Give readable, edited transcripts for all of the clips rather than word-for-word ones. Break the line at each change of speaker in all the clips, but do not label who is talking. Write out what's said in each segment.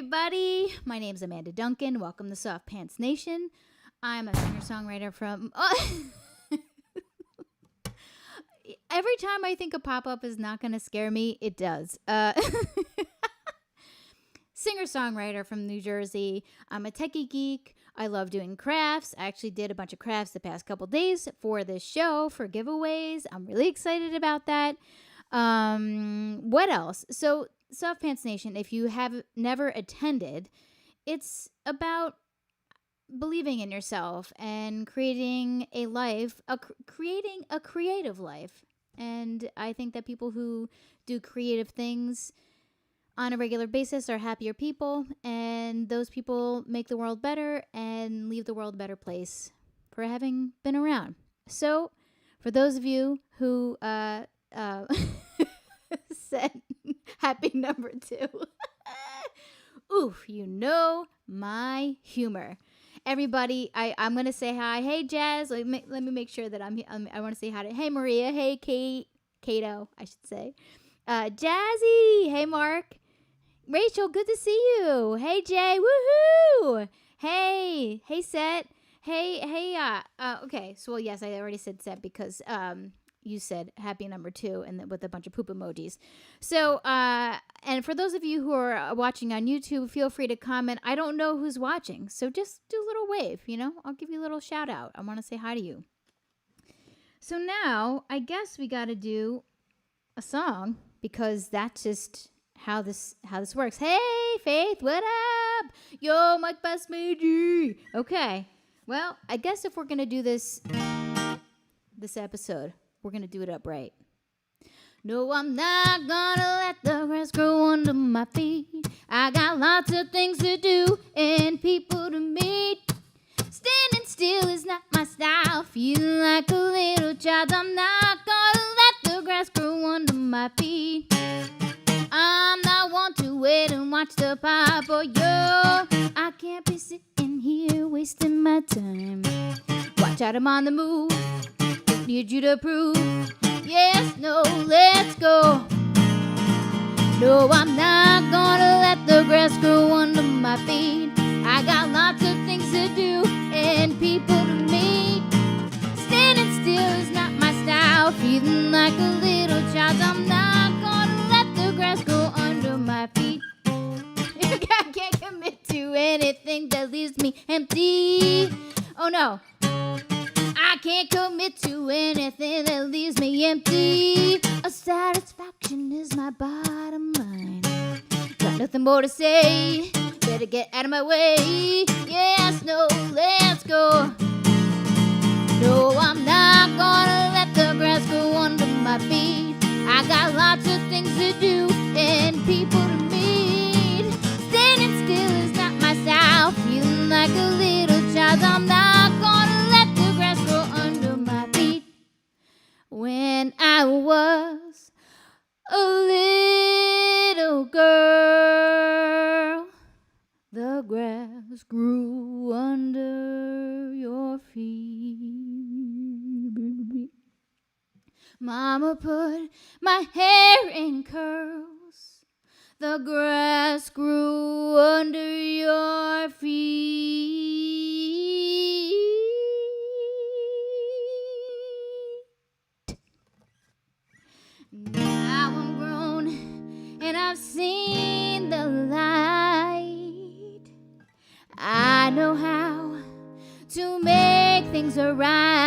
everybody. My name's Amanda Duncan. Welcome to Soft Pants Nation. I'm a singer-songwriter from... Every time I think a pop-up is not going to scare me, it does. Singer-songwriter from New Jersey. I'm a techie geek. I love doing crafts. I actually did a bunch of crafts the past couple days for this show, for giveaways. I'm really excited about that. What else? So, Soft Pants Nation, if you have never attended, it's about believing in yourself and creating a life, creating a creative life. And I think that people who do creative things on a regular basis are happier people, and those people make the world better and leave the world a better place for having been around. So, for those of you who said happy number 2, oof, you know my humor. Everybody, I'm going to say hi. Hey, Jazz. Let me make sure that I want to say hi to, hey, Maria. Hey, Kato, I should say. Jazzy. Hey, Mark. Rachel, good to see you. Hey, Jay. Woohoo. Hey, Seth. Hey, okay. So, well, yes, I already said Seth because, you said happy number 2 and with a bunch of poop emojis. So, and for those of you who are watching on YouTube, feel free to comment. I don't know who's watching, so just do a little wave, I'll give you a little shout out. I want to say hi to you. So now, I guess we got to do a song because that's just how this works. Hey, Faith, what up? Yo, my Basmagy. Okay, well, I guess if we're going to do this episode, we're going to do it upright. No, I'm not gonna let the grass grow under my feet. I got lots of things to do and people to meet. Standing still is not my style. Feeling like a little child. I'm not gonna let the grass grow under my feet. I'm not one to wait and watch the pop or yo. I can't be sitting here wasting my time. Watch out, I'm on the move. Need you to prove yes, no, let's go. No, I'm not gonna let the grass grow under my feet. I got lots of things to do and people to meet. Standing still is not my style. Feeling like a little child. I'm not gonna let the grass grow under my feet. I can't commit to anything that leaves me empty. Oh no, I can't commit to anything that leaves me empty. A satisfaction is my bottom line. Got nothing more to say. Better get out of my way. Yes, no, let's go. No, I'm not gonna let the grass grow under my feet. I got lots of things to do and people to meet. Standing still is not my style. Feeling like a little child. I'm not gonna let the grass grow under my feet. When I was a little girl, the grass grew under your feet. Mama put my hair in curls. The grass grew under your feet. Now I'm grown and I've seen the light. I know how to make things alright.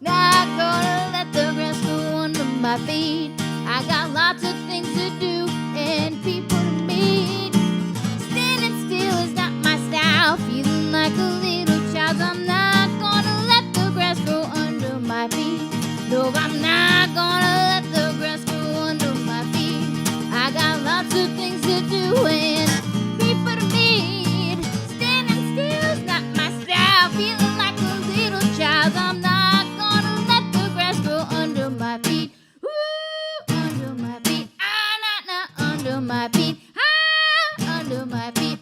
Not gonna let the grass grow under my feet. I got lots of things to do and people to meet. Standing still is not my style. Feeling like a little child. I'm not gonna let the grass grow under my feet. No, I'm not gonna let the grass grow under my feet. I got lots of things to do and people to meet. Standing still is not my style. Feeling like a little child. I'm not gonna let the grass grow under my feet. Woo, under my feet. Not under my feet. Under my feet.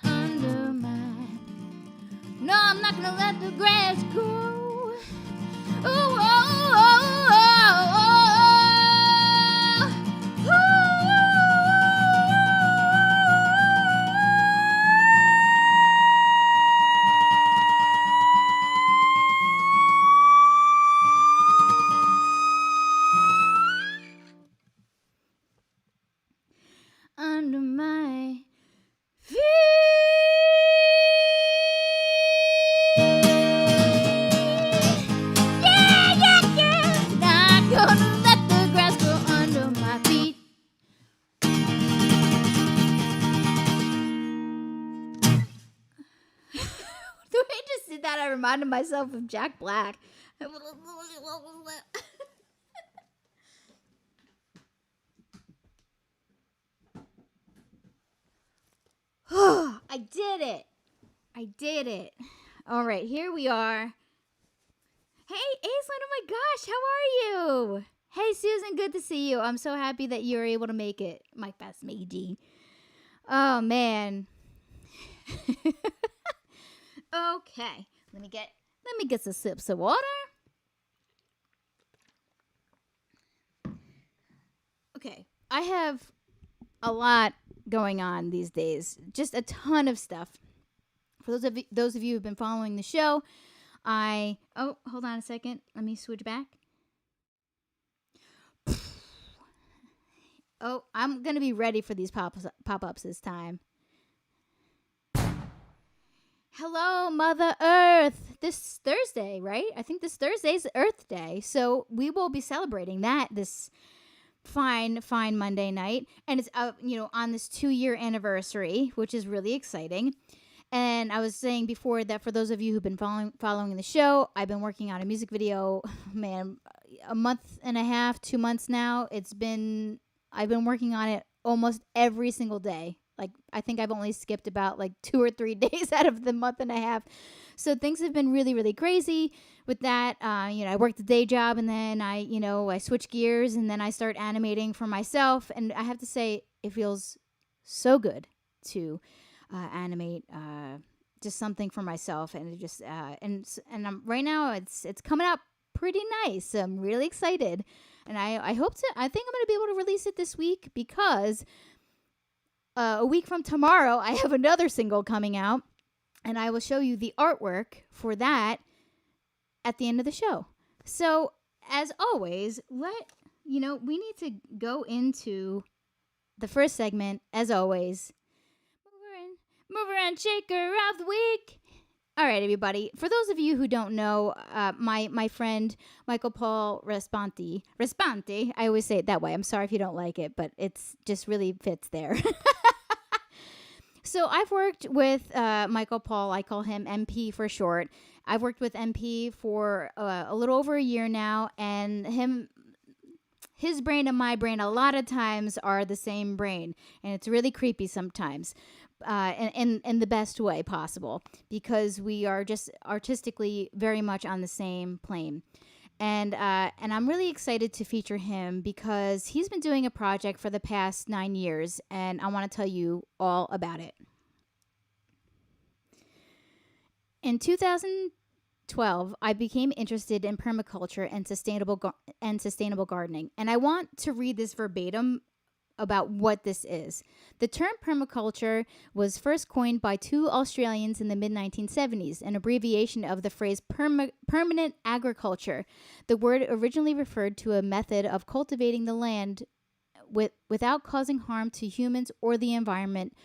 Under my. No, I'm not gonna let the grass I reminded myself of Jack Black. I did it. I did it. All right, here we are. Hey, Aislinn, oh my gosh, how are you? Hey, Susan, good to see you. I'm so happy that you were able to make it, my Basmagy. Oh, man. Okay, let me get some sips of water. Okay, I have a lot going on these days. Just a ton of stuff. For those of you who've been following the show, hold on a second. Let me switch back. Oh, I'm going to be ready for these pop-ups this time. Hello, Mother Earth. This Thursday, right? I think this Thursday's Earth Day. So we will be celebrating that this fine Monday night. And it's, on this 2-year anniversary, which is really exciting. And I was saying before that for those of you who've been following the show, I've been working on a music video, man, a month and a half, 2 months now. I've been working on it almost every single day. Like, I think I've only skipped about 2 or 3 days out of the month and a half. So things have been really, really crazy with that. I worked a day job and then I switch gears and then I start animating for myself. And I have to say, it feels so good to animate just something for myself. And it just, right now it's coming out pretty nice. I'm really excited. And I think I'm going to be able to release it this week because a week from tomorrow, I have another single coming out, and I will show you the artwork for that at the end of the show. So, as always, we need to go into the first segment, as always. Mover and shaker of the week. All right, everybody. For those of you who don't know, my friend Michael Paul Raspanti, I always say it that way. I'm sorry if you don't like it, but it's just really fits there. So I've worked with Michael Paul. I call him MP for short. I've worked with MP for a little over a year now, and his brain and my brain a lot of times are the same brain, and it's really creepy sometimes. In the best way possible, because we are just artistically very much on the same plane. And I'm really excited to feature him because he's been doing a project for the past 9 years, and I want to tell you all about it. In 2012, I became interested in permaculture and sustainable gardening, and I want to read this verbatim about what this is. The term permaculture was first coined by 2 Australians in the mid-1970s, an abbreviation of the phrase permanent agriculture. The word originally referred to a method of cultivating the land without causing harm to humans or the environment,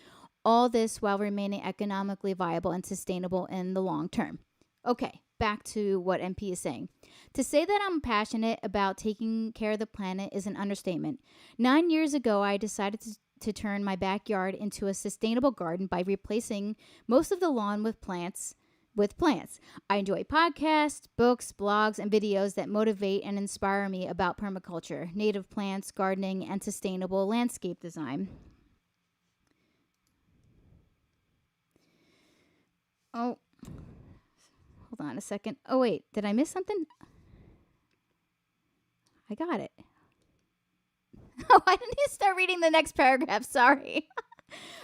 all this while remaining economically viable and sustainable in the long term. Okay, back to what MP is saying. To say that I'm passionate about taking care of the planet is an understatement. 9 years ago, I decided to turn my backyard into a sustainable garden by replacing most of the lawn with plants. I enjoy podcasts, books, blogs, and videos that motivate and inspire me about permaculture, native plants, gardening, and sustainable landscape design. Oh, hold on a second. Oh, wait, did I miss something? I got it. Oh, I didn't start reading the next paragraph. Sorry.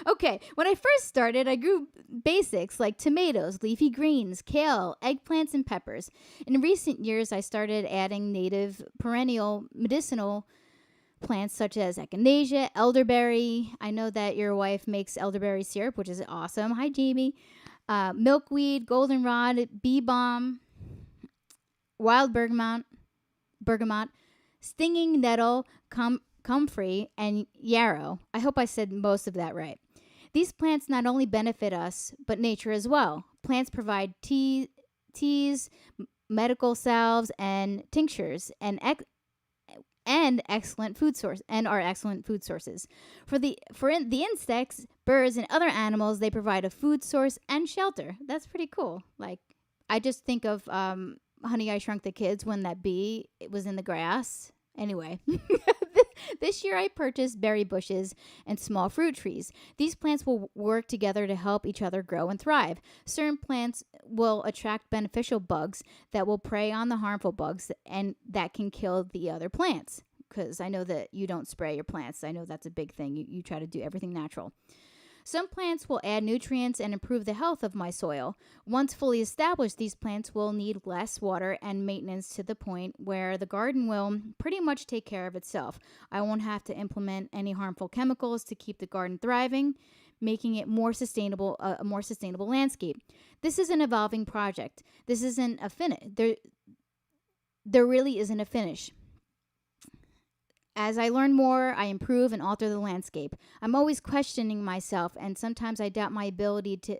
Okay, when I first started, I grew basics like tomatoes, leafy greens, kale, eggplants, and peppers. In recent years, I started adding native perennial medicinal plants such as echinacea, elderberry. I know that your wife makes elderberry syrup, which is awesome. Hi, Jamie. Milkweed, goldenrod, bee balm, wild bergamot, stinging nettle, comfrey, and yarrow. I hope I said most of that right. These plants not only benefit us, but nature as well. Plants provide teas, medical salves, and tinctures, and excellent food source, and are excellent food sources. For the insects, birds, and other animals, they provide a food source and shelter. That's pretty cool. Like, I just think of Honey, I Shrunk the Kids when that bee it was in the grass. Anyway, this year I purchased berry bushes and small fruit trees. These plants will work together to help each other grow and thrive. Certain plants will attract beneficial bugs that will prey on the harmful bugs and that can kill the other plants. Because I know that you don't spray your plants. I know that's a big thing. You try to do everything natural. Some plants will add nutrients and improve the health of my soil. Once fully established, these plants will need less water and maintenance to the point where the garden will pretty much take care of itself. I won't have to implement any harmful chemicals to keep the garden thriving, making it more sustainable, a more sustainable landscape. This is an evolving project. This isn't a finish. There really isn't a finish. As I learn more, I improve and alter the landscape. I'm always questioning myself, and sometimes I doubt my ability to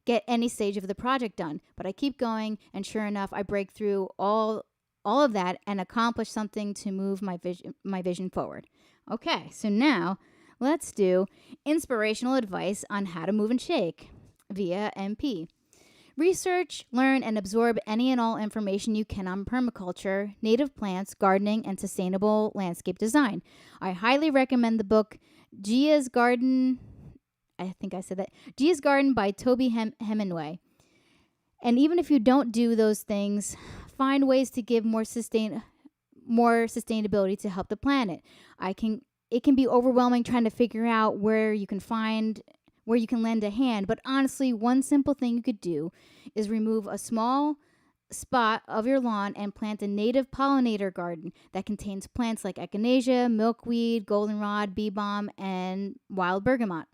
get any stage of the project done. But I keep going, and sure enough, I break through all of that and accomplish something to move my vision forward. Okay, so now let's do inspirational advice on how to move and shake via MP. Research, learn, and absorb any and all information you can on permaculture, native plants, gardening, and sustainable landscape design. I highly recommend the book Gia's Garden. I think I said that. Gia's Garden by Toby Hemingway. And even if you don't do those things, find ways to give more sustainability to help the planet. It can be overwhelming trying to figure out where you can lend a hand. But honestly, one simple thing you could do is remove a small spot of your lawn and plant a native pollinator garden that contains plants like echinacea, milkweed, goldenrod, bee balm, and wild bergamot.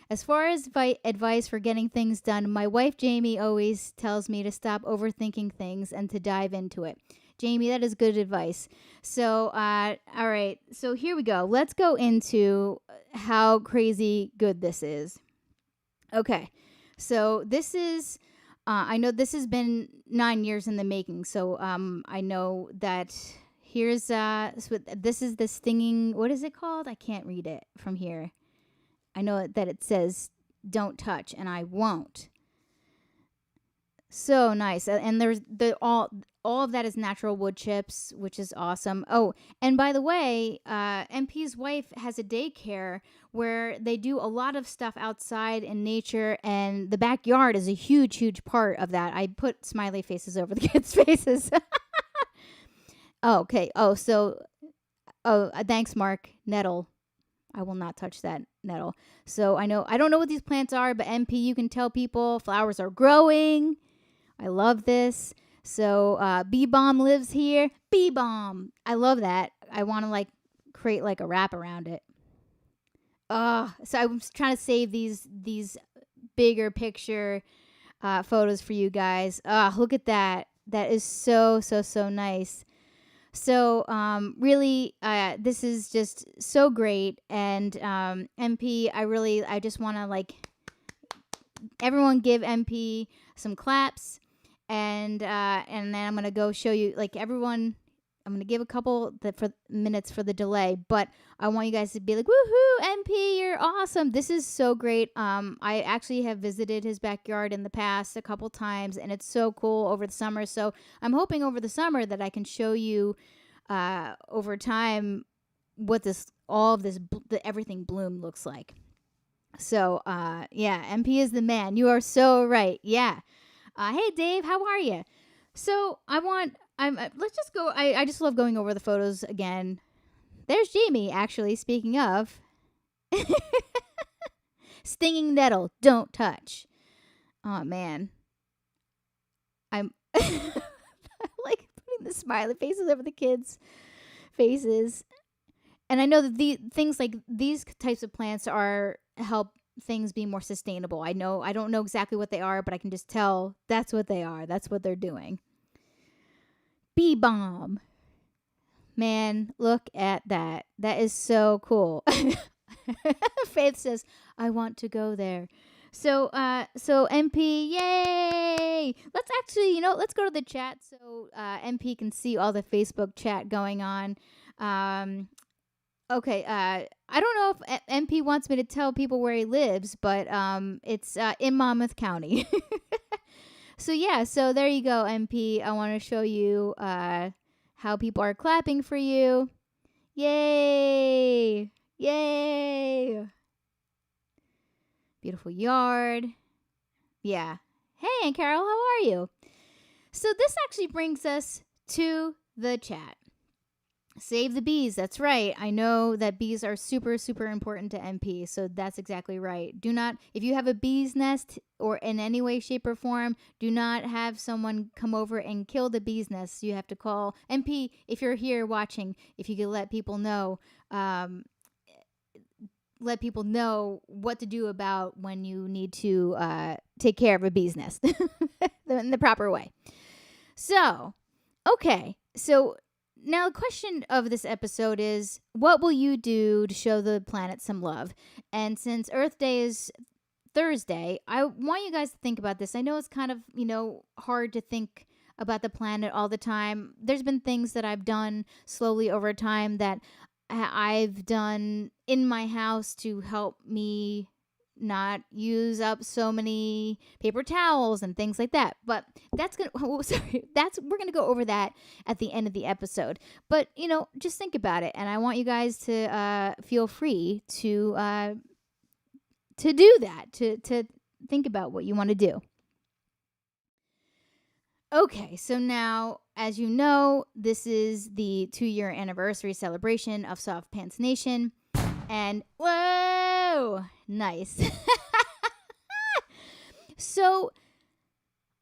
As far as advice for getting things done, my wife Jamie always tells me to stop overthinking things and to dive into it. Jamie, that is good advice. So, all right. So here we go. Let's go into how crazy good this is. Okay, so this is, I know this has been 9 years in the making, so I know that here's, so this is the stinging, what is it called? I can't read it from here. I know that it says, don't touch, and I won't. So nice, and there's all of that is natural wood chips, which is awesome. Oh, and by the way, MP's wife has a daycare where they do a lot of stuff outside in nature, and the backyard is a huge, huge part of that. I put smiley faces over the kids' faces. Oh, okay. Thanks, Mark. Nettle. I will not touch that nettle. So I don't know what these plants are, but MP, you can tell people flowers are growing. I love this. So Bee Balm lives here. Bee Balm. I love that. I want to create a wrap around it. So I was trying to save these bigger picture photos for you guys. Look at that. That is so nice. So really, this is just so great. And MP, I just want to everyone give MP some claps. And then I'm going to go show you, everyone, I'm going to give a couple for minutes for the delay, but I want you guys to be like, woohoo, MP, you're awesome. This is so great. I actually have visited his backyard in the past a couple times, and it's so cool over the summer. So I'm hoping over the summer that I can show you over time what everything bloom looks like. So, yeah, MP is the man. You are so right. Yeah. Hey, Dave, how are you? So let's just go. I just love going over the photos again. There's Jamie, actually, speaking of. Stinging nettle, don't touch. Oh, man. I like putting the smiley faces over the kids' faces. And I know that things like these types of plants help things be more sustainable. I don't know exactly what they are, but I can just tell that's what they are. That's what they're doing. Bee Balm. Man, look at that. That is so cool. Faith says, I want to go there. So MP, yay! Let's go to the chat so MP can see all the Facebook chat going on. Okay, I don't know if MP wants me to tell people where he lives, but it's in Monmouth County. So there you go, MP. I want to show you how people are clapping for you. Yay! Yay! Beautiful yard. Yeah. Hey, Aunt Carol, how are you? So this actually brings us to the chat. Save the bees. That's right. I know that bees are super, super important to MP. So that's exactly right. Do not, if you have a bee's nest or in any way, shape, or form, do not have someone come over and kill the bee's nest. You have to call MP if you're here watching. If you could let people know, what to do about when you need to take care of a bee's nest in the proper way. So, okay. So now the question of this episode is, what will you do to show the planet some love? And since Earth Day is Thursday, I want you guys to think about this. I know it's kind of, hard to think about the planet all the time. There's been things that I've done slowly over time that I've done in my house to help me not use up so many paper towels and things like that. But we're gonna go over that at the end of the episode. But just think about it, and I want you guys to feel free to do that, to think about what you want to do. Okay, so now, as you know, this is the 2-year anniversary celebration of Soft Pants Nation. And, whoa, nice. So,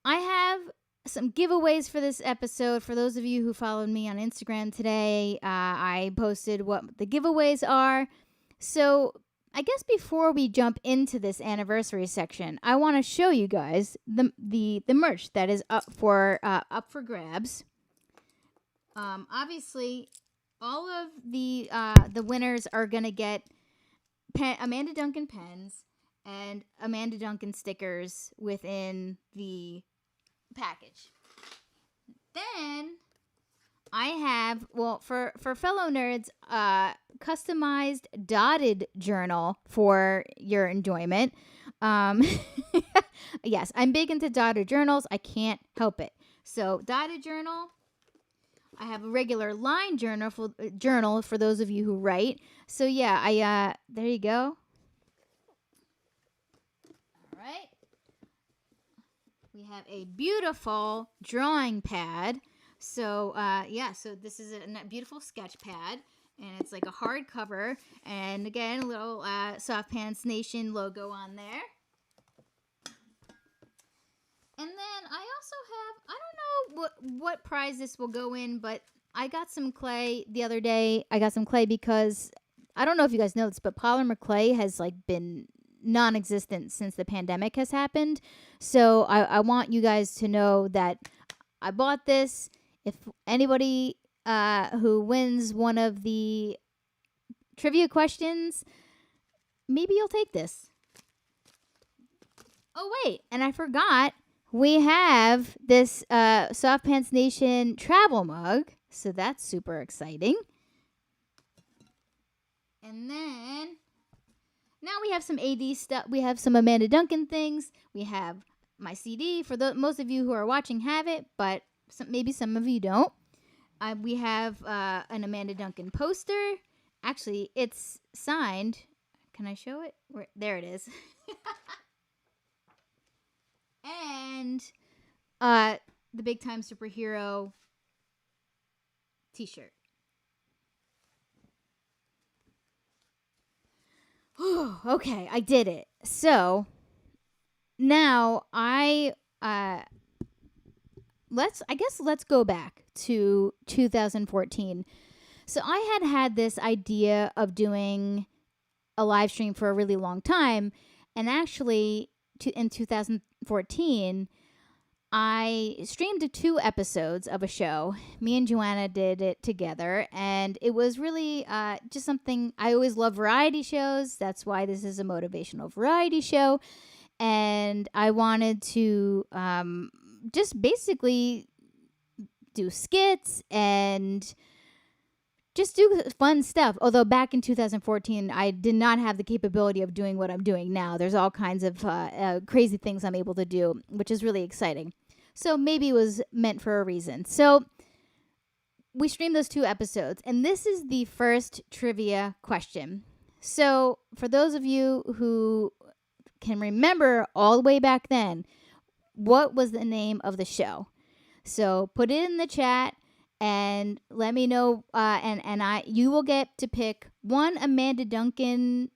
I have some giveaways for this episode. For those of you who followed me on Instagram today, I posted what the giveaways are. So, I guess before we jump into this anniversary section, I want to show you guys the merch that is up for grabs. Obviously, all of the winners are gonna get Amanda Duncan pens and Amanda Duncan stickers within the package. Then I have, for fellow nerds, customized dotted journal for your enjoyment. Yes, I'm big into dotted journals. I can't help it. So dotted journal. I have a regular line journal for those of you who write. So yeah, there you go. All right. We have a beautiful drawing pad. So, so this is a beautiful sketch pad, and it's like a hardcover, and again, a little Soft Pants Nation logo on there. And then I also have, I don't know what prize this will go in, but I got some clay the other day. I got some clay because, I don't know if you guys know this, but polymer clay has been non-existent since the pandemic has happened. So I want you guys to know that I bought this. If anybody who wins one of the trivia questions, maybe you'll take this. Oh, wait, and I forgot. We have this Soft Pants Nation travel mug, so that's super exciting. And then, now we have some AD stuff. We have some Amanda Duncan things. We have my CD. For most of you who are watching have it, but maybe some of you don't. We have an Amanda Duncan poster. Actually, it's signed. Can I show it? There it is. And the Big Time Superhero t-shirt. Okay, I did it. So now let's go back to 2014. So I had this idea of doing a live stream for a really long time, and actually in 2014 I streamed 2 episodes of a show. Me and Joanna did it together, and it was really just something. I always love variety shows. That's why this is a motivational variety show. And I wanted to just basically do skits and just do fun stuff. Although back in 2014, I did not have the capability of doing what I'm doing now. There's all kinds of crazy things I'm able to do, which is really exciting. So maybe it was meant for a reason. So we streamed those 2 episodes, and this is the first trivia question. So for those of you who can remember all the way back then, what was the name of the show? So put it in the chat and let me know. You will get to pick one Amanda Duncan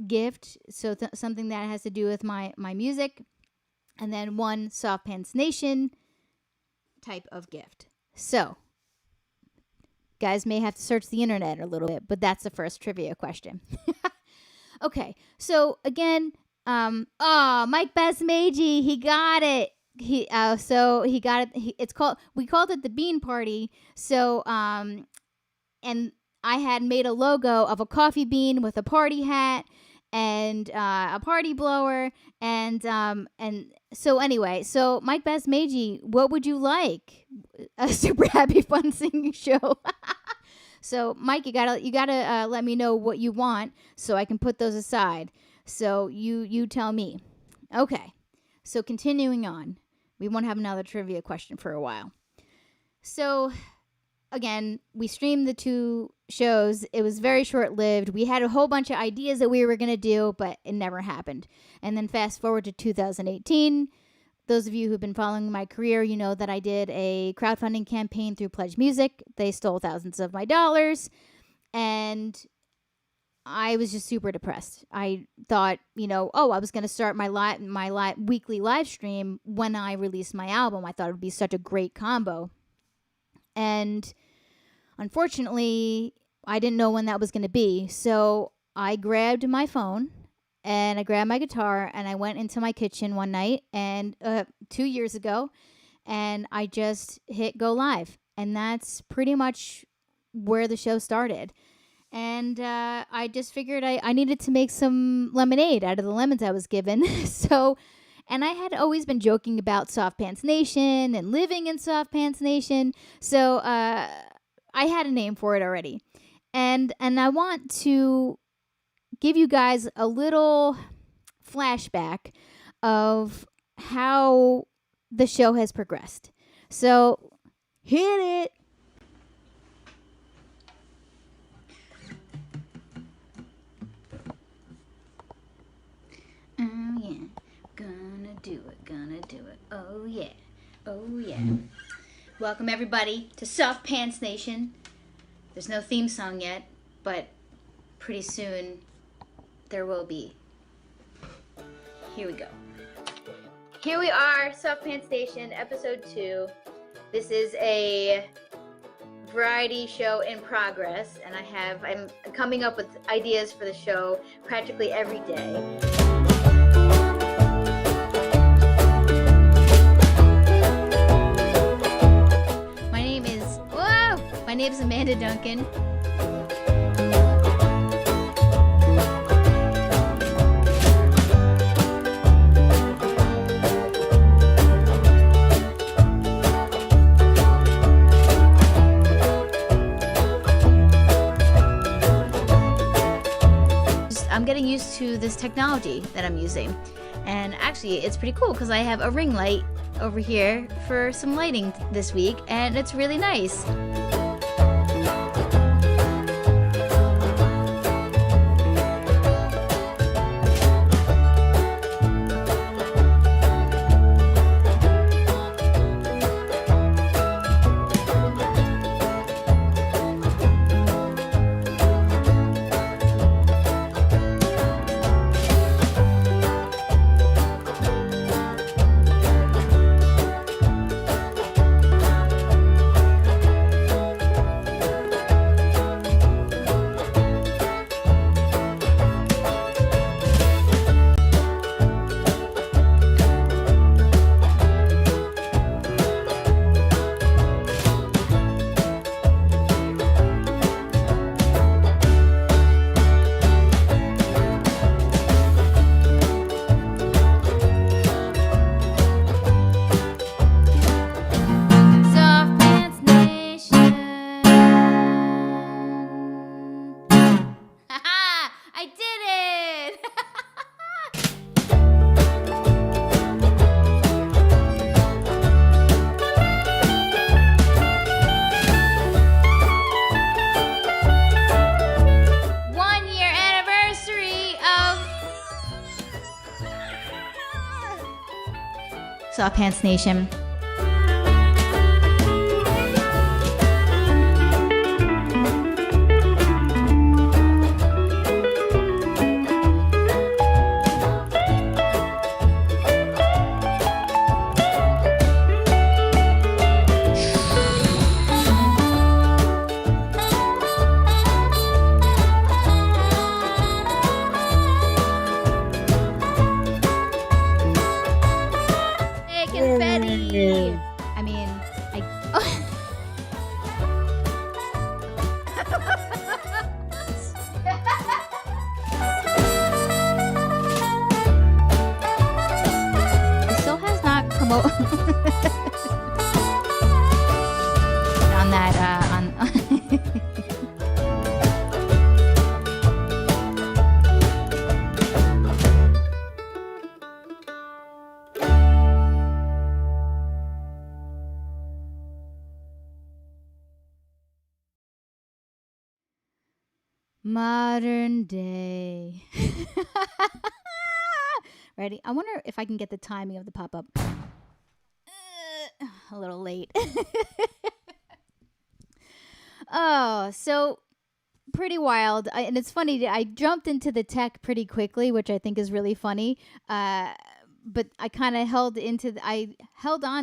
gift, so something that has to do with my music, and then one Soft Pants Nation type of gift. So, guys may have to search the internet a little bit, but that's the first trivia question. Okay, so again, Mike Basmagy, he got it. He got it. We called it the Bean Party. So, and I had made a logo of a coffee bean with a party hat and a party blower, and so anyway, so Mike Basmagy, what would you like? A super happy fun singing show. So Mike, you gotta let me know what you want so I can put those aside. So you tell me. Okay, so continuing on, we won't have another trivia question for a while. So again, we streamed the 2 shows. It was very short-lived. We had a whole bunch of ideas that we were going to do, but it never happened. And then fast forward to 2018. Those of you who've been following my career, you know that I did a crowdfunding campaign through Pledge Music. They stole thousands of my dollars, and I was just super depressed. I thought, I was going to start my weekly live stream when I released my album. I thought it would be such a great combo. And unfortunately, I didn't know when that was going to be. So I grabbed my phone and I grabbed my guitar and I went into my kitchen one night and 2 years ago, and I just hit go live. And that's pretty much where the show started. And I just figured I needed to make some lemonade out of the lemons I was given. And I had always been joking about Soft Pants Nation and living in Soft Pants Nation. So I had a name for it already. And I want to give you guys a little flashback of how the show has progressed. So hit it. Oh, yeah. Gonna do it. Oh, yeah. Welcome, everybody, to Soft Pants Nation. There's no theme song yet, but pretty soon there will be. Here we go. Here we are, Soft Pants Nation, episode 2. This is a variety show in progress, and I'm coming up with ideas for the show practically every day. My name is Amanda Duncan. I'm getting used to this technology that I'm using. And actually, it's pretty cool because I have a ring light over here for some lighting this week, and it's really nice. Soft Pants Nation. I mean, it still has not come out on that on modern day. Ready? I wonder if I can get the timing of the pop-up. A little late. Oh, so pretty wild. And it's funny, I jumped into the tech pretty quickly, which I think is really funny. But I kind of held on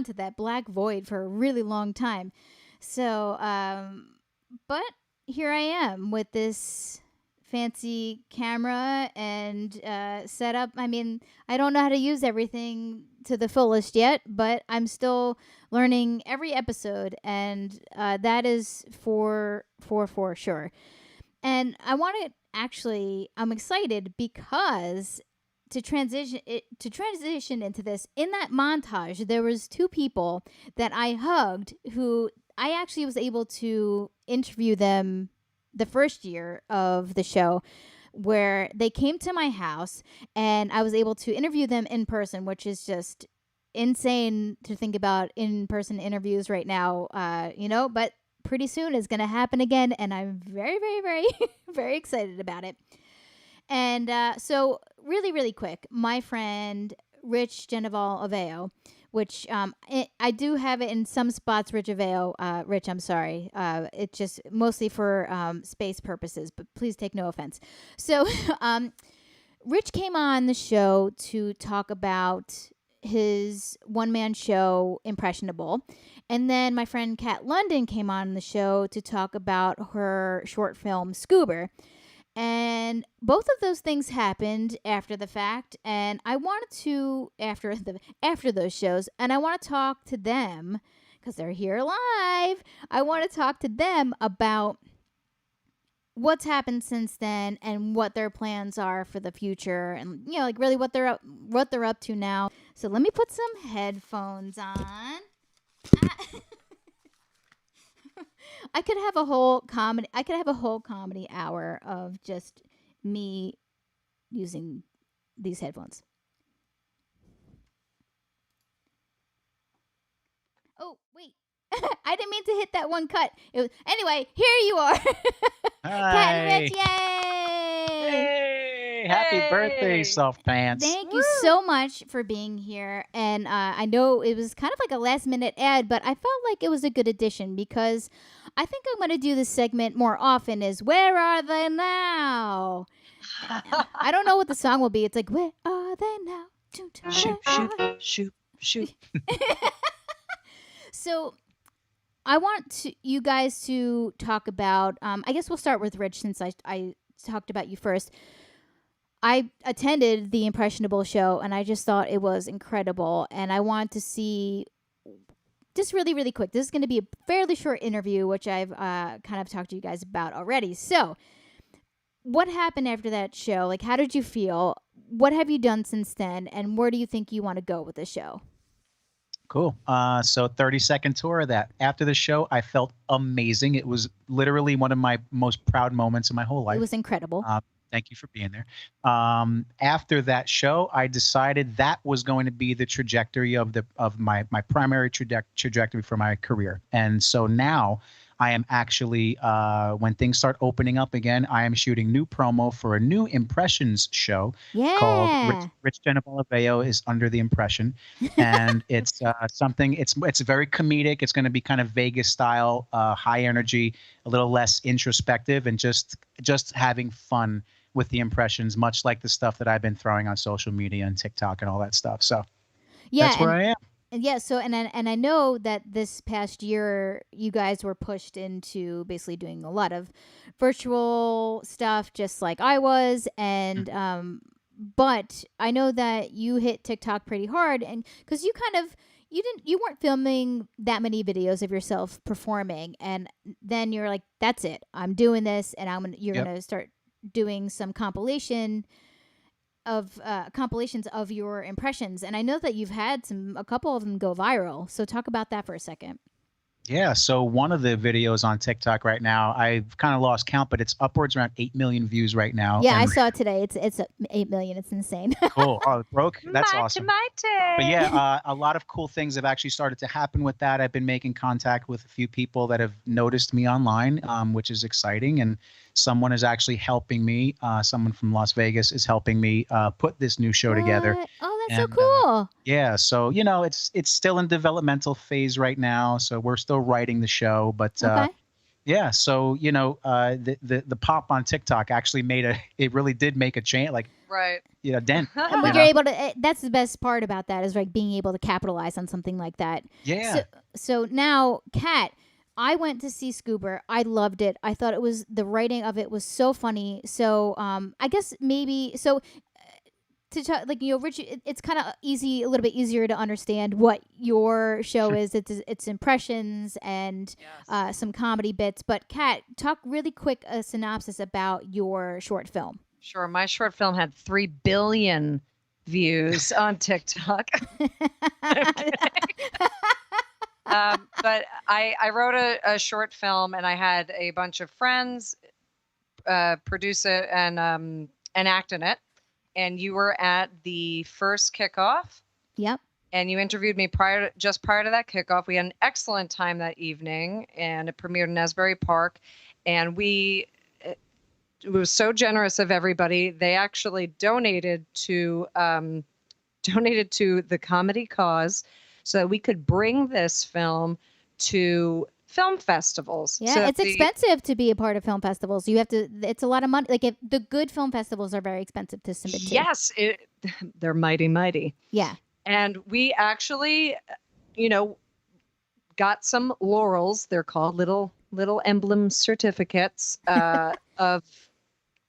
to that black void for a really long time. So, but here I am with this fancy camera and setup. I mean, I don't know how to use everything to the fullest yet, but I'm still learning every episode, and that is for sure. And I want to I'm excited because to transition into this, in that montage, there was two people that I hugged who I actually was able to interview them the first year of the show, where they came to my house and I was able to interview them in person, which is just insane to think about in-person interviews right now, but pretty soon is going to happen again. And I'm very, very, very, very excited about it. And so really, really quick, my friend Rich Genoval Aveo, which I do have it in some spots, Rich Aveo. Rich, I'm sorry. It's just mostly for space purposes, but please take no offense. So Rich came on the show to talk about his one-man show, Impressionable. And then my friend Kat London came on the show to talk about her short film, Scuba. And both of those things happened after the fact, and I wanted to after those shows, and I want to talk to them because they're here live. I want to talk to them about what's happened since then and what their plans are for the future, and really what they're up to now. So let me put some headphones on. I could have a whole comedy hour of just me using these headphones. Oh, wait. I didn't mean to hit that one cut. Anyway, here you are. Kat and Rich, yay!
Hey, happy birthday, Soft Pants.
Thank you so much for being here. And I know it was kind of like a last-minute ad, but I felt like it was a good addition because I think I'm going to do this segment more often is, Where Are They Now? I don't know what the song will be. It's like, Where Are They Now?
Shoot.
So I want you guys to talk about, I guess we'll start with Rich since I talked about you first. I attended the Impressionable show and I just thought it was incredible. And I want to see, just really, really quick, this is going to be a fairly short interview, which I've kind of talked to you guys about already. So what happened after that show? Like, how did you feel? What have you done since then? And where do you think you want to go with the show?
Cool. So 30-second tour of that. After the show, I felt amazing. It was literally one of my most proud moments in my whole life.
It was incredible.
Thank you for being there. After that show, I decided that was going to be the trajectory of my primary trajectory for my career. And so now I am actually, when things start opening up again, I am shooting new promo for a new impressions show called
Yeah.
Rich Genoval Aveo is under the impression, and it's something. It's very comedic. It's going to be kind of Vegas style, high energy, a little less introspective, and just having fun with the impressions, much like the stuff that I've been throwing on social media and TikTok and all that stuff. So
Yeah,
that's where I am.
and yeah, so and I know that this past year you guys were pushed into basically doing a lot of virtual stuff, just like I was, and but I know that you hit TikTok pretty hard, and because you weren't filming that many videos of yourself performing, and then you're like, that's it, I'm doing this, and you're
Yep.
gonna start doing some compilations of your impressions, and I know that you've had a couple of them go viral. So talk about that for a second.
Yeah, so one of the videos on TikTok right now, I've kind of lost count, but it's upwards around 8 million views right now.
Yeah, I
And
saw it today. It's 8 million. It's insane.
cool. Oh, it broke. That's awesome. But
Mighty.
yeah, a lot of cool things have actually started to happen with that. I've been making contact with a few people that have noticed me online, which is exciting. And someone is actually helping me. Someone from Las Vegas is helping me put this new show together.
What? Oh, that's so
And
cool.
yeah, so it's still in developmental phase right now. So we're still writing the show, but
Okay.
yeah. So the pop on TikTok actually it really did make a change, like
Right.
dent.
And when you're able to, that's the best part about that, is like being able to capitalize on something like that.
Yeah.
So now, Kat, I went to see Scuba. I loved it. I thought the writing of it was so funny. So I guess maybe to talk, like, Rich, it's kind of a little bit easier to understand what your show is. It's impressions and
Yes.
some comedy bits. But Kat, talk really quick a synopsis about your short film.
Sure. My short film had 3 billion views on TikTok. But I wrote a short film, and I had a bunch of friends produce it and act in it. And you were at the first kickoff.
Yep.
And you interviewed me just prior to that kickoff. We had an excellent time that evening, and it premiered in Asbury Park. And it was so generous of everybody. They actually donated to the comedy cause so that we could bring this film to film festivals.
Yeah,
So
it's expensive to be a part of film festivals. It's a lot of money. Like, the good film festivals are very expensive to submit to.
Yes, they're mighty.
Yeah.
And we actually, got some laurels. They're called little emblem certificates of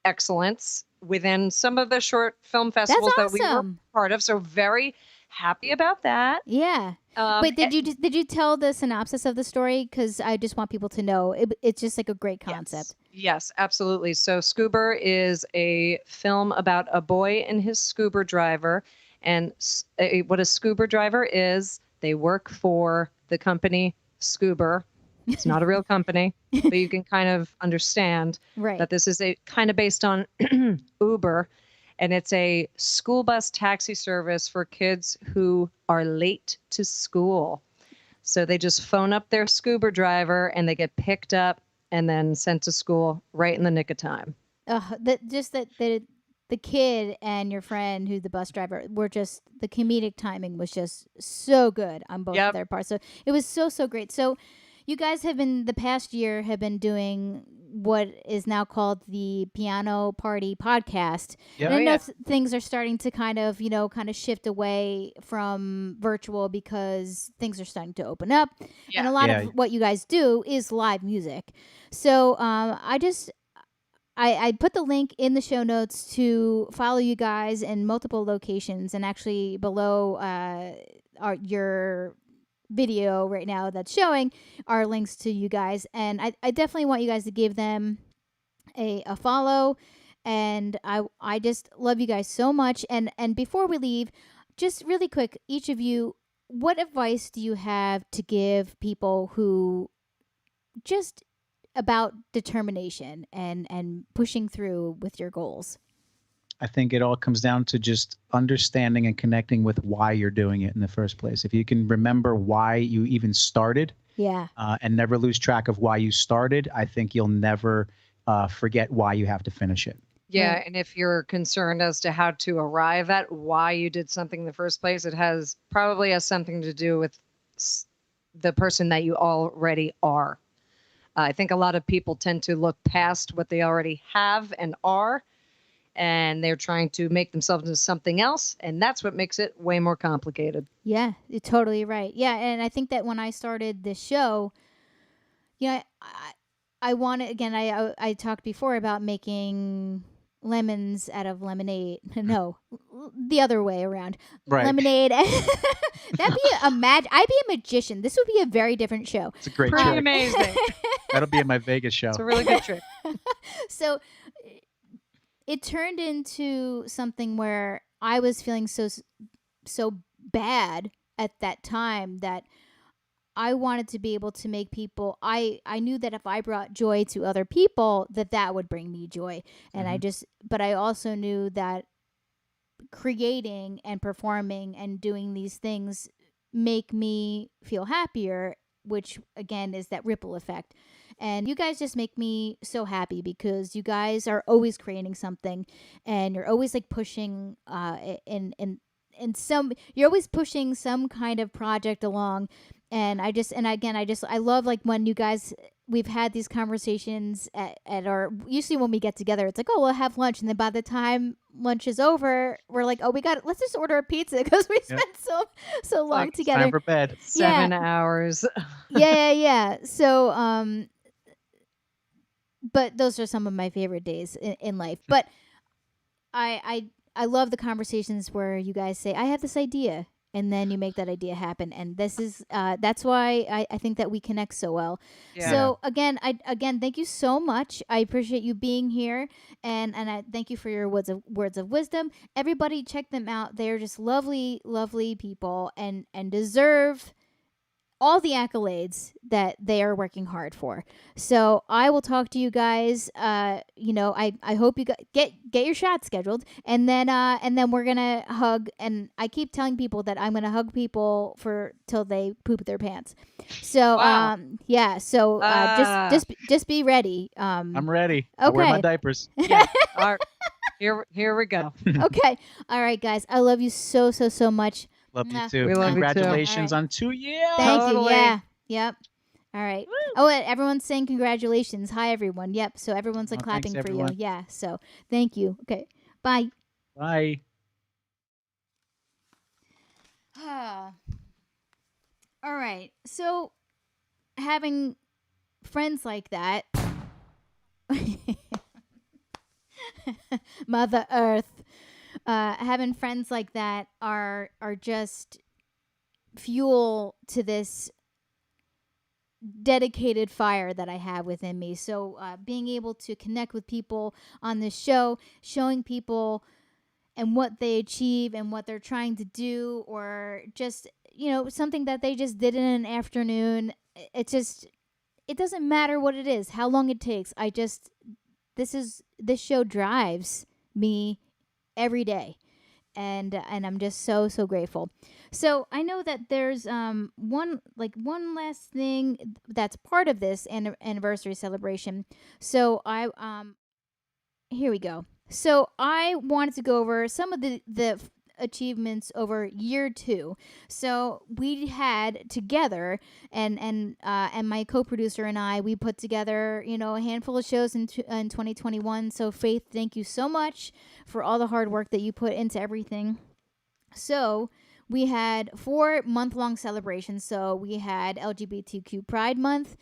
excellence within some of the short film festivals that we were
awesome.
part of. So very happy about that.
Yeah. Wait, did you tell the synopsis of the story? Because I just want people to know it's just like a great concept.
Yes, absolutely. So Scuba is a film about a boy and his scuba driver. And what a scuba driver is, they work for the company Scuba. It's not a real company, but you can kind of understand that this is a kind of based on Uber. And it's a school bus taxi service for kids who are late to school. So they just phone up their scuba driver and they get picked up and then sent to school right in the nick of time.
The kid and your friend, who the bus driver, the comedic timing was just so good on both of their parts. So it was so great. So you guys the past year have been doing what is now called the Piano Party Podcast.
Yeah.
And I know things are starting to kind of shift away from virtual because things are starting to open up. Yeah. And a lot of what you guys do is live music. So I put the link in the show notes to follow you guys in multiple locations, and actually below your video right now that's showing are links to you guys, and I definitely want you guys to give them a follow, and I just love you guys so much. And before we leave, just really quick, each of you, what advice do you have to give people who just about determination and pushing through with your goals?
I think it all comes down to just understanding and connecting with why you're doing it in the first place. If you can remember why you even started,
Yeah.
and never lose track of why you started, I think you'll never forget why you have to finish it.
Yeah,
Right.
and if you're concerned as to how to arrive at why you did something in the first place, it probably has something to do with the person that you already are. I think a lot of people tend to look past what they already have and are, and they're trying to make themselves into something else, and that's what makes it way more complicated.
Yeah, you're totally right. Yeah, and I think that when I started this show, yeah, I wanted, again, I talked before about making lemons out of lemonade. No, the other way around.
Right.
Lemonade. That'd be I'd be a magician. This would be a very different show.
It's a great
Pretty
trick.
amazing.
That'll be in my Vegas show.
It's a really good trick.
So it turned into something where I was feeling so bad at that time that I wanted to be able to make people, I knew that if I brought joy to other people, that would bring me joy. And but I also knew that creating and performing and doing these things make me feel happier, which again is that ripple effect. And you guys just make me so happy because you guys are always creating something, and you're always like pushing in some, you're always pushing some kind of project along. And I love like when you guys, we've had these conversations at our, usually when we get together, it's like, oh, we'll have lunch. And then by the time lunch is over, we're like, oh, let's just order a pizza because we spent so long together.
Time for bed.
7 hours.
Yeah. So, but those are some of my favorite days in life. But I love the conversations where you guys say, I have this idea, and then you make that idea happen. And this is that's why I think that we connect so well.
Yeah.
So again, thank you so much. I appreciate you being here, and I thank you for your words of wisdom. Everybody, check them out. They're just lovely, lovely people, and deserve all the accolades that they are working hard for. So I will talk to you guys. I hope you get your shot scheduled, and then we're gonna hug. And I keep telling people that I'm gonna hug people till they poop their pants. So
Wow.
yeah. So just be ready.
I'm ready.
Okay.
I wear my diapers.
Yeah. All right. Here we go.
Okay. All right, guys. I love you so much.
Love you
Mwah.
too.
We love you too.
Congratulations
All right.
on 2 years.
Thank
Totally.
you. Yeah. Yep. All right. Oh, and everyone's saying congratulations. Hi, everyone. Yep. So everyone's like clapping
thanks,
for you.
everyone.
Yeah. So thank you. Okay. Bye.
Bye.
All right. So having friends like that, Mother Earth, having friends like that are just fuel to this dedicated fire that I have within me. So being able to connect with people on this show, showing people and what they achieve and what they're trying to do, or just, something that they just did in an afternoon. It doesn't matter what it is, how long it takes. This show drives me every day. And I'm just so grateful. So I know that there's one last thing that's part of this anniversary celebration. So here we go. So I wanted to go over some of the achievements over year 2. So we had together, and my co-producer and I, we put together a handful of shows in 2021. So Faith, thank you so much for all the hard work that you put into everything. So we had 4 month-long celebrations. So we had LGBTQ Pride Month,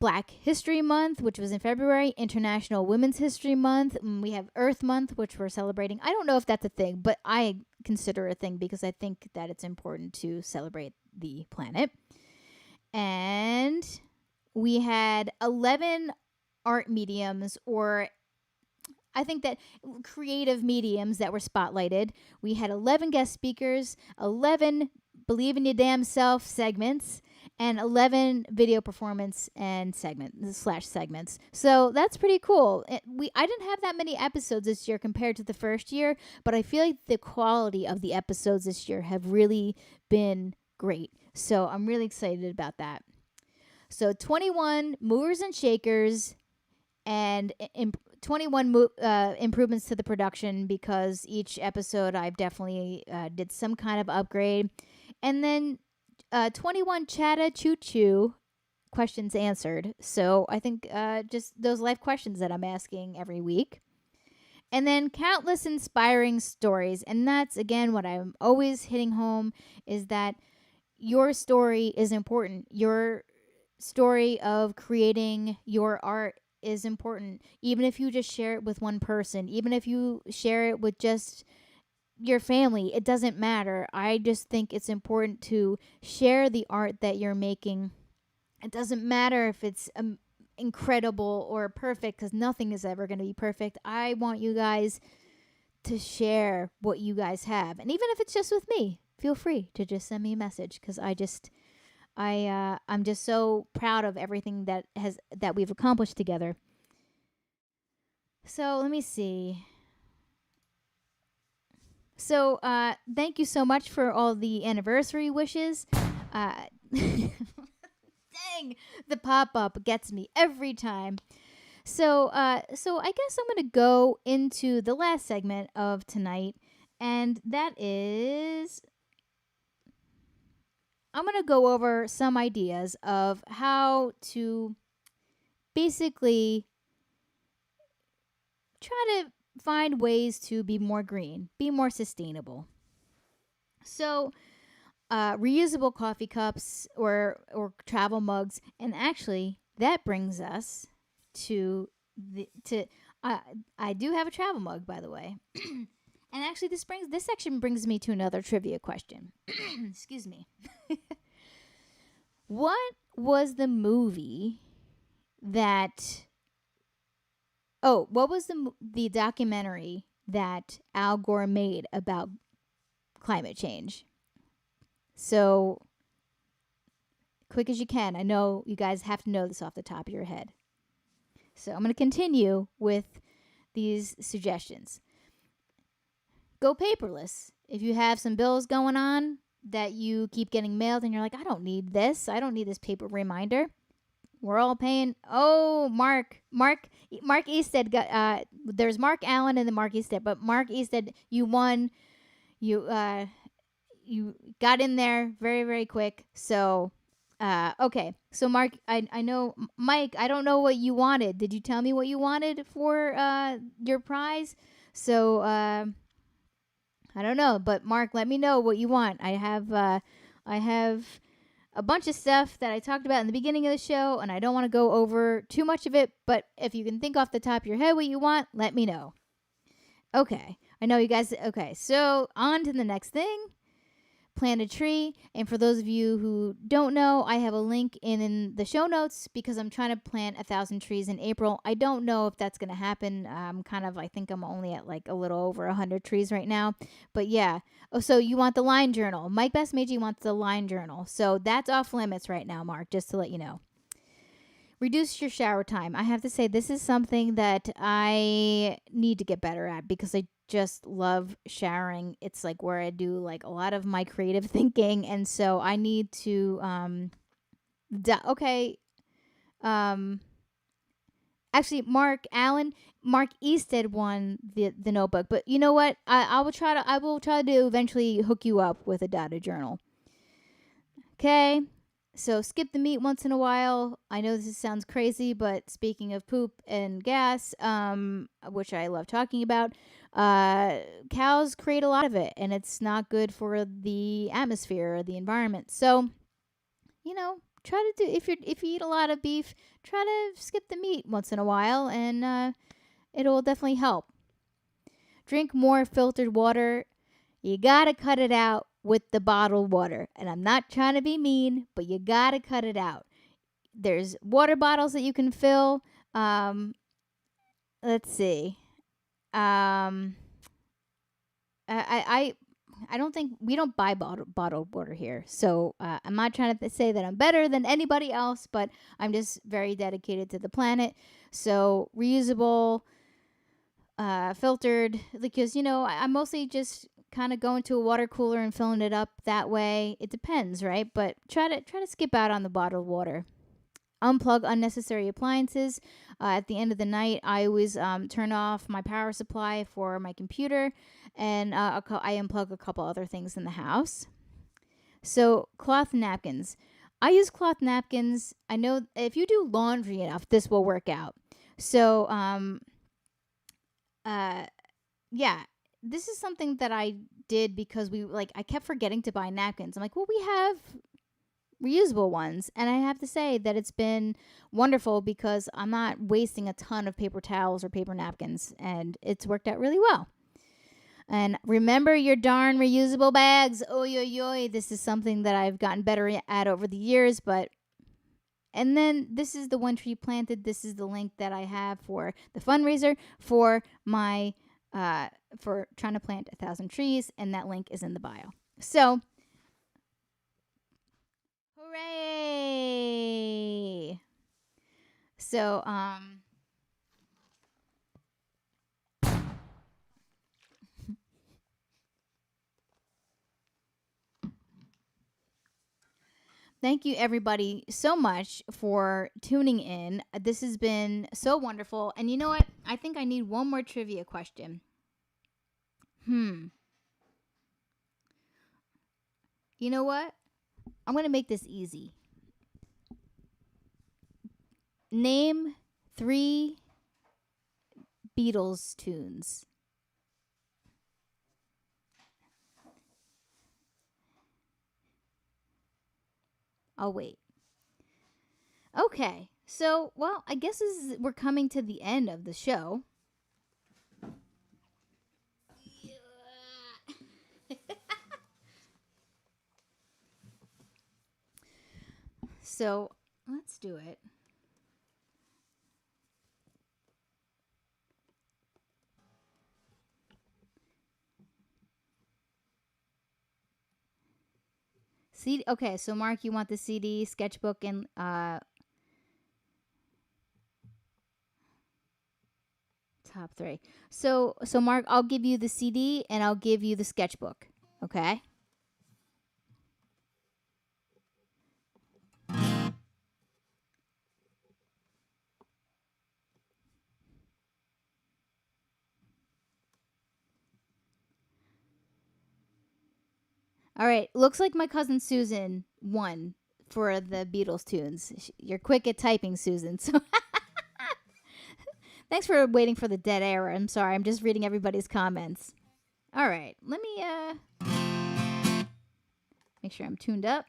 Black History Month, which was in February, International Women's History Month. We have Earth Month, which we're celebrating. I don't know if that's a thing, but I consider it a thing because I think that it's important to celebrate the planet. And we had 11 art mediums, or I think that creative mediums that were spotlighted. We had 11 guest speakers, 11 Believe in Your Damn Self segments, and 11 video performance and segments. So that's pretty cool. I didn't have that many episodes this year compared to the first year, but I feel like the quality of the episodes this year have really been great. So I'm really excited about that. So 21 movers and shakers and 21 improvements to the production, because each episode I've definitely did some kind of upgrade. And then 21 chatta choo choo questions answered. So I think just those life questions that I'm asking every week. And then countless inspiring stories. And that's, again, what I'm always hitting home, is that your story is important. Your story of creating your art is important. Even if you just share it with one person, even if you share it with just your family, it doesn't matter. I just think it's important to share the art that you're making. It doesn't matter if it's incredible or perfect, because nothing is ever going to be perfect. I want you guys to share what you guys have. And even if it's just with me, feel free to just send me a message, because I'm just so proud of everything that we've accomplished together. So let me see. So thank you so much for all the anniversary wishes. Dang, the pop-up gets me every time. So I guess I'm gonna go into the last segment of tonight, and that is, I'm going to go over some ideas of how to basically try to find ways to be more green, be more sustainable. So, reusable coffee cups or travel mugs, and actually that brings us to I do have a travel mug, by the way. And actually this section brings me to another trivia question. Excuse me. What was the movie that what was the documentary that Al Gore made about climate change? So, quick as you can. I know you guys have to know this off the top of your head. So, I'm going to continue with these suggestions. Go paperless. If you have some bills going on that you keep getting mailed and you're like, I don't need this. I don't need this paper reminder. We're all paying. Oh, Mark Easted got, there's Mark Allen and then Mark Easted, but Mark Easted, you won. You got in there very, very quick. So, okay. So Mark, I know, Mike, I don't know what you wanted. Did you tell me what you wanted for, your prize? So, I don't know, but Mark, let me know what you want. I have a bunch of stuff that I talked about in the beginning of the show, and I don't want to go over too much of it, but if you can think off the top of your head what you want, let me know. Okay. I know you guys. Okay. So on to the next thing. Plant a tree. And for those of you who don't know, I have a link in the show notes because I'm trying to plant 1,000 trees in April. I don't know if that's going to happen. I think I'm only at like a little over 100 trees right now. But yeah. Oh, so you want the line journal. Mike Basmagy wants the line journal. So that's off limits right now, Mark, just to let you know. Reduce your shower time. I have to say, this is something that I need to get better at because I just love showering. It's like where I do like a lot of my creative thinking, and so I need to actually Mark Easted won the notebook, but you know what, I will try to eventually hook you up with a data journal. Okay. So skip the meat once in a while. I know this sounds crazy, but speaking of poop and gas, which I love talking about, cows create a lot of it, and it's not good for the atmosphere or the environment. So, try to do, if you eat a lot of beef, try to skip the meat once in a while, and it'll definitely help. Drink more filtered water. You gotta cut it out with the bottled water. And I'm not trying to be mean, but you gotta cut it out. There's water bottles that you can fill. Let's see. I don't think we don't buy bottled water here. So I'm not trying to say that I'm better than anybody else, but I'm just very dedicated to the planet. So reusable, filtered, because, I'm mostly just kind of going to a water cooler and filling it up that way. It depends, right? But try to skip out on the bottled water. Unplug unnecessary appliances. At the end of the night, I always turn off my power supply for my computer, and I unplug a couple other things in the house. So cloth napkins. I use cloth napkins. I know if you do laundry enough, this will work out. So, yeah, this is something that I did because I kept forgetting to buy napkins. I'm like, well, we have reusable ones, and I have to say that it's been wonderful because I'm not wasting a ton of paper towels or paper napkins, and it's worked out really well. And remember your darn reusable bags. Oy, oy, oy. This is something that I've gotten better at over the years, and then this is the one tree planted. This is the link that I have for the fundraiser for my for trying to plant 1,000 trees, and that link is in the bio. So, hooray! So, thank you, everybody, so much for tuning in. This has been so wonderful. And you know what? I think I need one more trivia question. You know what? I'm going to make this easy. Name 3 Beatles tunes. I'll wait. Okay, so, well, I guess we're coming to the end of the show. So, let's do it. CD, okay, so Mark, you want the CD, sketchbook, and top 3. So Mark, I'll give you the CD and I'll give you the sketchbook. Okay. All right. Looks like my cousin Susan won for the Beatles tunes. You're quick at typing, Susan. So thanks for waiting for the dead air. I'm sorry. I'm just reading everybody's comments. All right. Let me make sure I'm tuned up.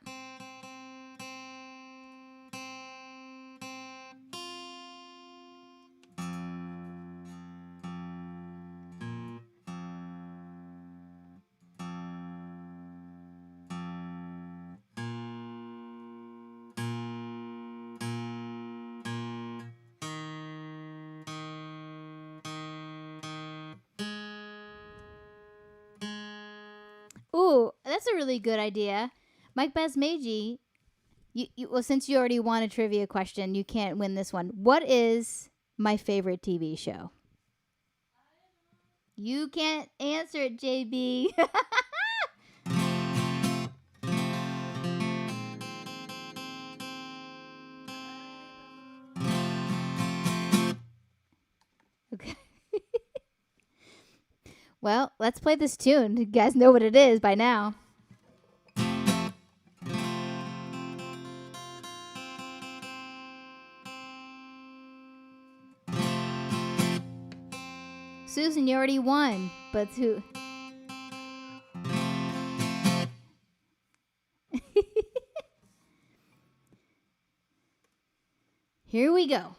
Ooh, that's a really good idea. Mike Basmagy, well, since you already won a trivia question, you can't win this one. What is my favorite TV show? You can't answer it, JB. Okay. Well, let's play this tune. You guys know what it is by now. Susan, you already won, but who? Here we go.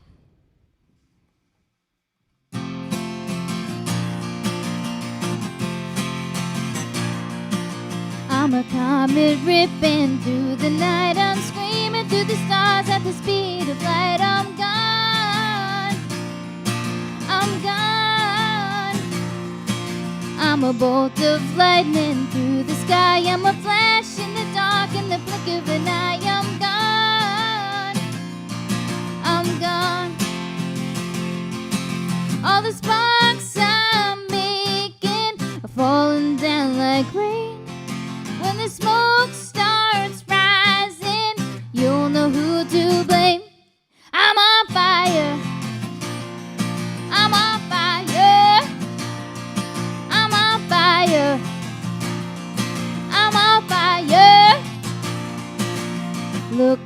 I'm a comet ripping through the night. I'm screaming through the stars at the speed of light. I'm gone. I'm gone. I'm a bolt of lightning through the sky. I'm a flash in the dark in the blink of an eye. I'm gone. I'm gone. All the sparks I'm making are falling down like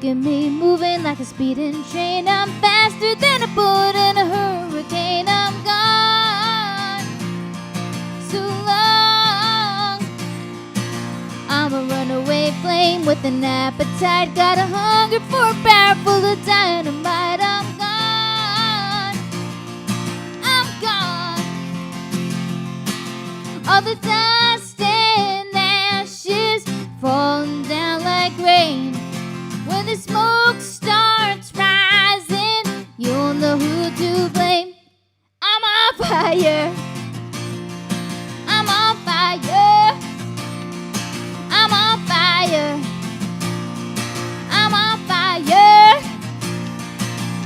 Look at me moving like a speeding train. I'm faster than a bullet in a hurricane. I'm gone so long. I'm a runaway flame with an appetite. Got a hunger for a barrel full of dynamite. I'm gone. I'm gone. All the dust and ashes falling down like rain. When the smoke starts rising, you'll know who to blame. I'm on fire. I'm on fire. I'm on fire. I'm on fire.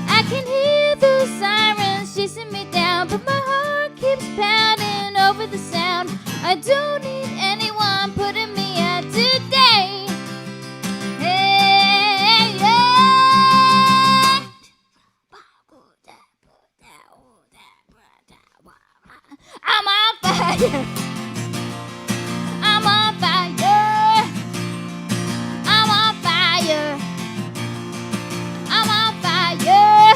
I can hear those sirens chasing me down, but my heart keeps pounding over the sound. I don't need anyone putting me out today. Hey, yeah. I'm on fire. I'm on fire. I'm on fire. I'm on fire.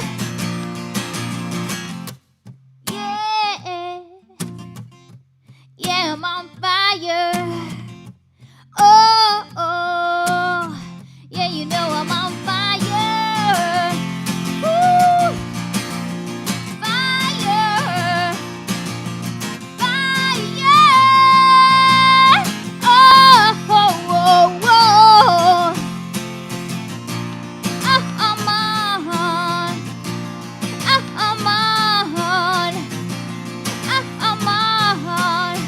Yeah. Yeah, I'm on fire. Oh, oh. Yeah, you know I'm on fire. Woo. Fire. Fire. Oh, oh, oh, oh. I'm on. I'm on. I'm on.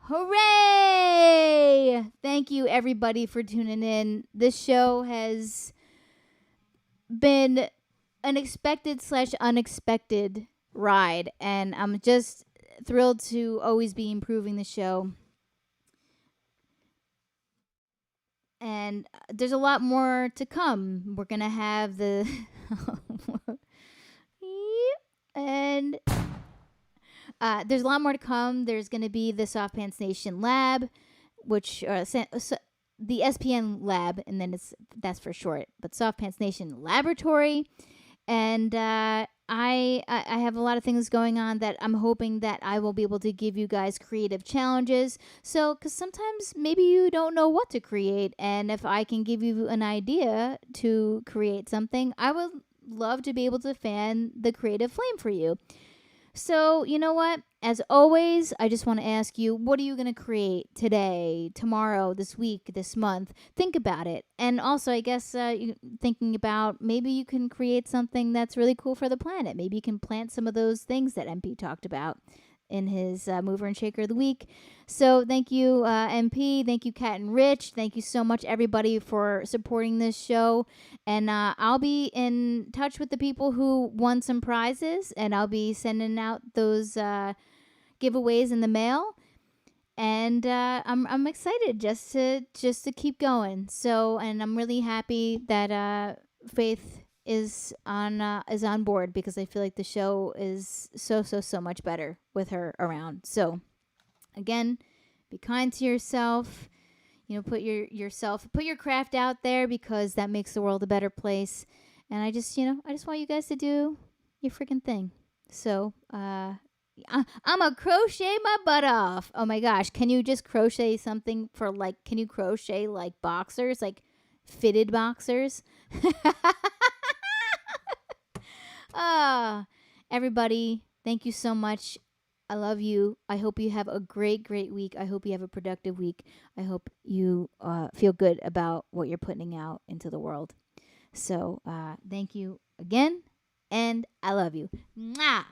Hooray! Thank you, everybody, for tuning in. This show has been an expected/unexpected ride, and I'm just thrilled to always be improving the show. And there's a lot more to come. We're gonna have the and there's a lot more to come. There's gonna be the Soft Pants Nation Lab, which the SPN Lab, and then that's for short. But Soft Pants Nation Laboratory, and I have a lot of things going on that I'm hoping that I will be able to give you guys creative challenges. So, because sometimes maybe you don't know what to create, and if I can give you an idea to create something, I would love to be able to fan the creative flame for you. So, you know what? As always, I just want to ask you, what are you going to create today, tomorrow, this week, this month? Think about it. And also, I guess thinking about maybe you can create something that's really cool for the planet. Maybe you can plant some of those things that MP talked about in his Mover and Shaker of the Week. So thank you, MP. Thank you, Kat and Rich. Thank you so much, everybody, for supporting this show. And I'll be in touch with the people who won some prizes, and I'll be sending out those giveaways in the mail. And I'm excited just to keep going. So, and I'm really happy that Faith is on board, because I feel like the show is so much better with her around. So again, be kind to yourself. You know, put your craft out there, because that makes the world a better place. And I just want you guys to do your freaking thing. So I'm a crochet my butt off. Oh my gosh, can you just crochet something for can you crochet like boxers, like fitted boxers? Everybody, thank you so much. I love you. I hope you have a great week. I hope you have a productive week. I hope you feel good about what you're putting out into the world. So thank you again, and I love you. Mwah!